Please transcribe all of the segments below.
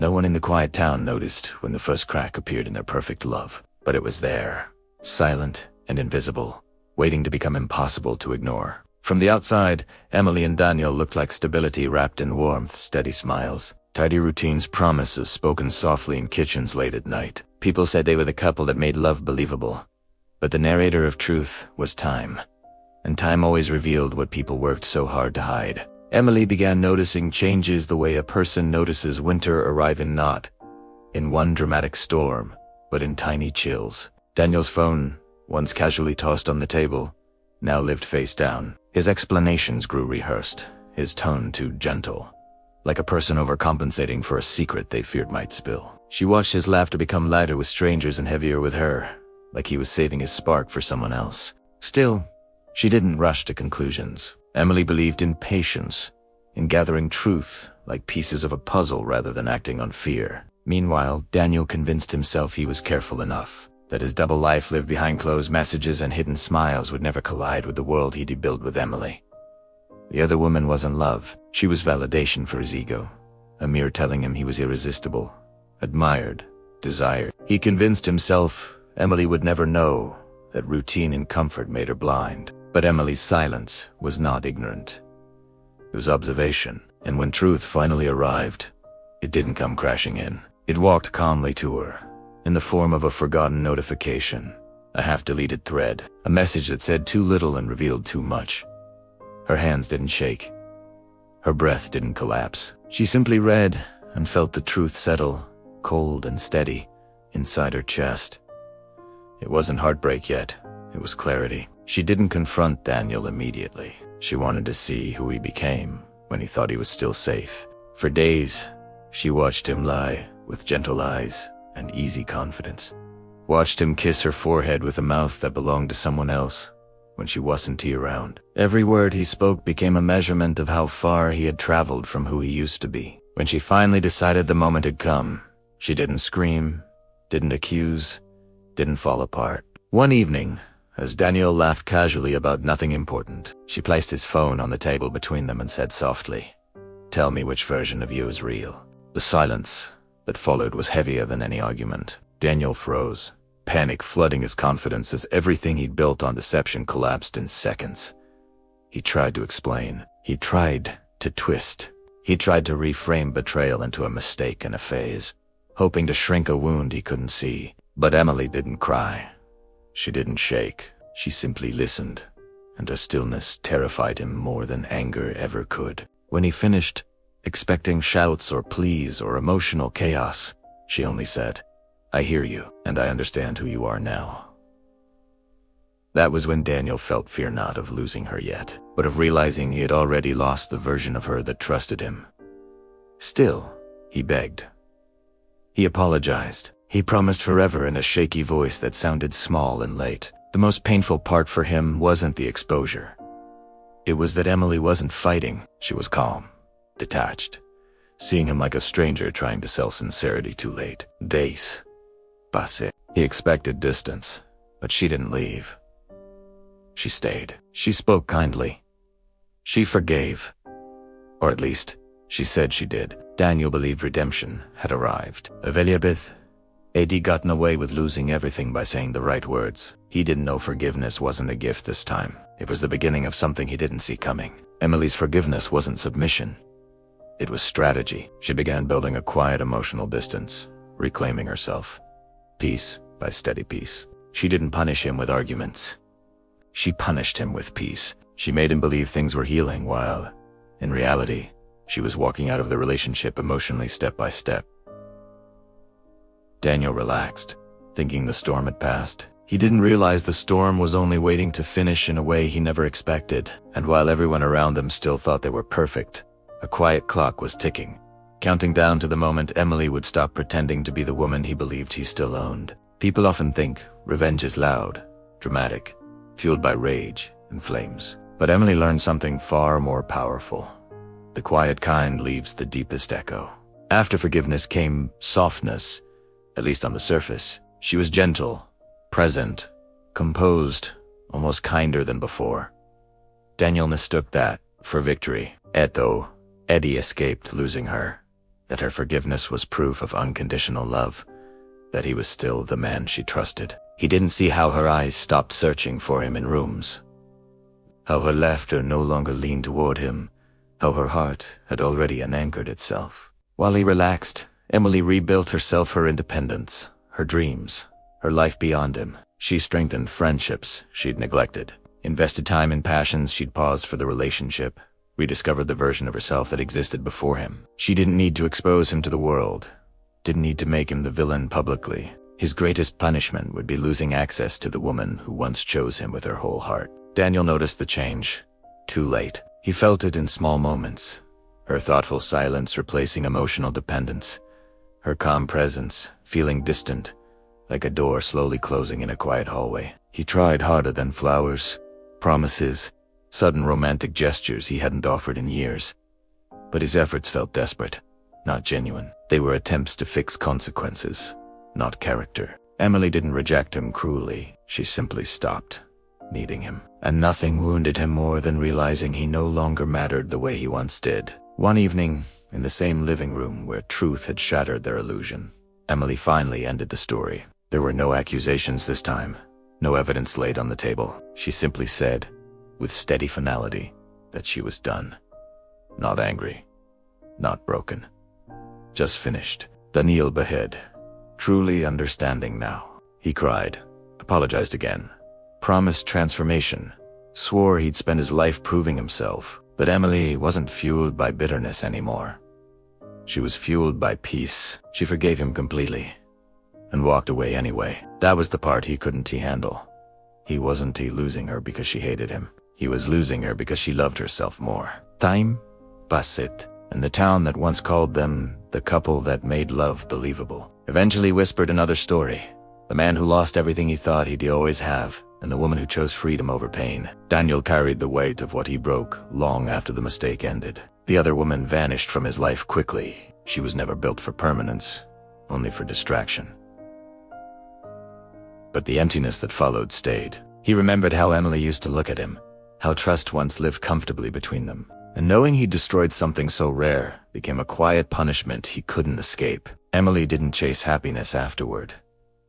No one in the quiet town noticed when the first crack appeared in their perfect love, but it was there, silent and invisible, waiting to become impossible to ignore. From the outside, Emily and Daniel looked like stability wrapped in warmth, steady smiles, tidy routines, promises spoken softly in kitchens late at night. People said they were the couple that made love believable. But the narrator of truth was time. And time always revealed what people worked so hard to hide. Emily began noticing changes the way a person notices winter arrive not in one dramatic storm, but in tiny chills. Daniel's phone, once casually tossed on the table, now lived face down. His explanations grew rehearsed, his tone too gentle, like a person overcompensating for a secret they feared might spill. She watched his laughter become lighter with strangers and heavier with her, like he was saving his spark for someone else. Still, she didn't rush to conclusions. Emily believed in patience, in gathering truth like pieces of a puzzle rather than acting on fear. Meanwhile, Daniel convinced himself he was careful enough, that his double life lived behind closed messages and hidden smiles would never collide with the world he'd built with Emily. The other woman wasn't love. She was validation for his ego, a mirror telling him he was irresistible, admired, desired. He convinced himself Emily would never know that routine and comfort made her blind. But Emily's silence was not ignorant. It was observation, and when truth finally arrived, it didn't come crashing in. It walked calmly to her, in the form of a forgotten notification, a half-deleted thread, a message that said too little and revealed too much. Her hands didn't shake. Her breath didn't collapse. She simply read and felt the truth settle, cold and steady, inside her chest. It wasn't heartbreak yet, it was clarity. She didn't confront Daniel immediately. She wanted to see who he became when he thought he was still safe. For days, she watched him lie with gentle eyes and easy confidence. Watched him kiss her forehead with a mouth that belonged to someone else when she wasn't around. Every word he spoke became a measurement of how far he had traveled from who he used to be. When she finally decided the moment had come, she didn't scream, didn't accuse, didn't fall apart. One evening, as Daniel laughed casually about nothing important, she placed his phone on the table between them and said softly, "Tell me which version of you is real." The silence that followed was heavier than any argument. Daniel froze, panic flooding his confidence as everything he'd built on deception collapsed in seconds. He tried to explain. He tried to twist. He tried to reframe betrayal into a mistake and a phase, hoping to shrink a wound he couldn't see. But Emily didn't cry. She didn't shake. She simply listened, and her stillness terrified him more than anger ever could. When he finished, expecting shouts or pleas or emotional chaos, she only said, "I hear you, and I understand who you are now." That was when Daniel felt fear not of losing her yet, but of realizing he had already lost the version of her that trusted him. Still, he begged. He apologized. He promised forever in a shaky voice that sounded small and late. The most painful part for him wasn't the exposure. It was that Emily wasn't fighting. She was calm, detached, seeing him like a stranger trying to sell sincerity too late. Days passed. He expected distance, but she didn't leave. She stayed. She spoke kindly. She forgave. Or at least, she said she did. Daniel believed redemption had arrived. İbret had gotten away with losing everything by saying the right words. He didn't know forgiveness wasn't a gift this time. It was the beginning of something he didn't see coming. Emily's forgiveness wasn't submission. It was strategy. She began building a quiet emotional distance, reclaiming herself, piece by steady piece. She didn't punish him with arguments. She punished him with peace. She made him believe things were healing while, in reality, she was walking out of the relationship emotionally step by step. Daniel relaxed, thinking the storm had passed. He didn't realize the storm was only waiting to finish in a way he never expected, and while everyone around them still thought they were perfect, a quiet clock was ticking, counting down to the moment Emily would stop pretending to be the woman he believed he still owned. People often think revenge is loud, dramatic, fueled by rage and flames. But Emily learned something far more powerful. The quiet kind leaves the deepest echo. After forgiveness came softness, at least on the surface. She was gentle, present, composed, almost kinder than before. Daniel mistook that for victory. Eddie escaped losing her. that her forgiveness was proof of unconditional love, that he was still the man she trusted. He didn't see how her eyes stopped searching for him in rooms, how her laughter no longer leaned toward him, how her heart had already unanchored itself. While he relaxed, Emily rebuilt herself, her independence, her dreams, her life beyond him. She strengthened friendships she'd neglected, invested time in passions she'd paused for the relationship, rediscovered the version of herself that existed before him. She didn't need to expose him to the world, didn't need to make him the villain publicly. His greatest punishment would be losing access to the woman who once chose him with her whole heart. Daniel noticed the change, too late. He felt it in small moments, her thoughtful silence replacing emotional dependence, her calm presence feeling distant, like a door slowly closing in a quiet hallway. He tried harder than flowers, promises, sudden romantic gestures he hadn't offered in years. But his efforts felt desperate, not genuine. They were attempts to fix consequences, not character. Emily didn't reject him cruelly, she simply stopped needing him. And nothing wounded him more than realizing he no longer mattered the way he once did. One evening, in the same living room where truth had shattered their illusion, Emily finally ended the story. There were no accusations this time, no evidence laid on the table. She simply said, with steady finality, that she was done. Not angry, not broken, just finished. Daniel behead, truly understanding now. He cried, apologized again, promised transformation, swore he'd spend his life proving himself. But Emily wasn't fueled by bitterness anymore. She was fueled by peace. She forgave him completely and walked away anyway. That was the part he couldn't handle. He wasn't losing her because she hated him. He was losing her because she loved herself more. Time passed, and the town that once called them the couple that made love believable eventually whispered another story. The man who lost everything he thought he'd always have, and the woman who chose freedom over pain. Daniel carried the weight of what he broke long after the mistake ended. The other woman vanished from his life quickly. She was never built for permanence, only for distraction. But the emptiness that followed stayed. He remembered how Emily used to look at him, how trust once lived comfortably between them. And knowing he destroyed something so rare became a quiet punishment he couldn't escape. Emily didn't chase happiness afterward.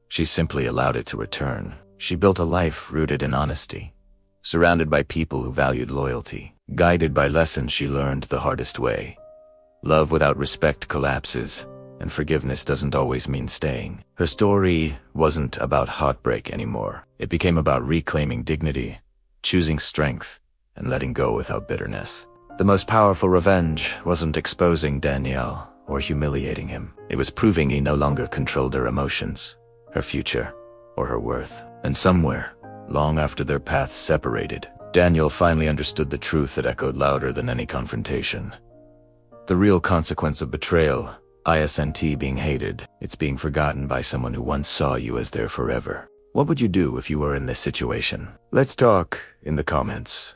She simply allowed it to return. She built a life rooted in honesty, surrounded by people who valued loyalty, guided by lessons she learned the hardest way. Love without respect collapses, and forgiveness doesn't always mean staying. Her story wasn't about heartbreak anymore. It became about reclaiming dignity, choosing strength, and letting go without bitterness. The most powerful revenge wasn't exposing Daniel or humiliating him. It was proving he no longer controlled her emotions, her future, or her worth. And somewhere, long after their paths separated, Daniel finally understood the truth that echoed louder than any confrontation. The real consequence of betrayal isn't being hated, it's being forgotten by someone who once saw you as their forever. What would you do if you were in this situation? Let's talk in the comments.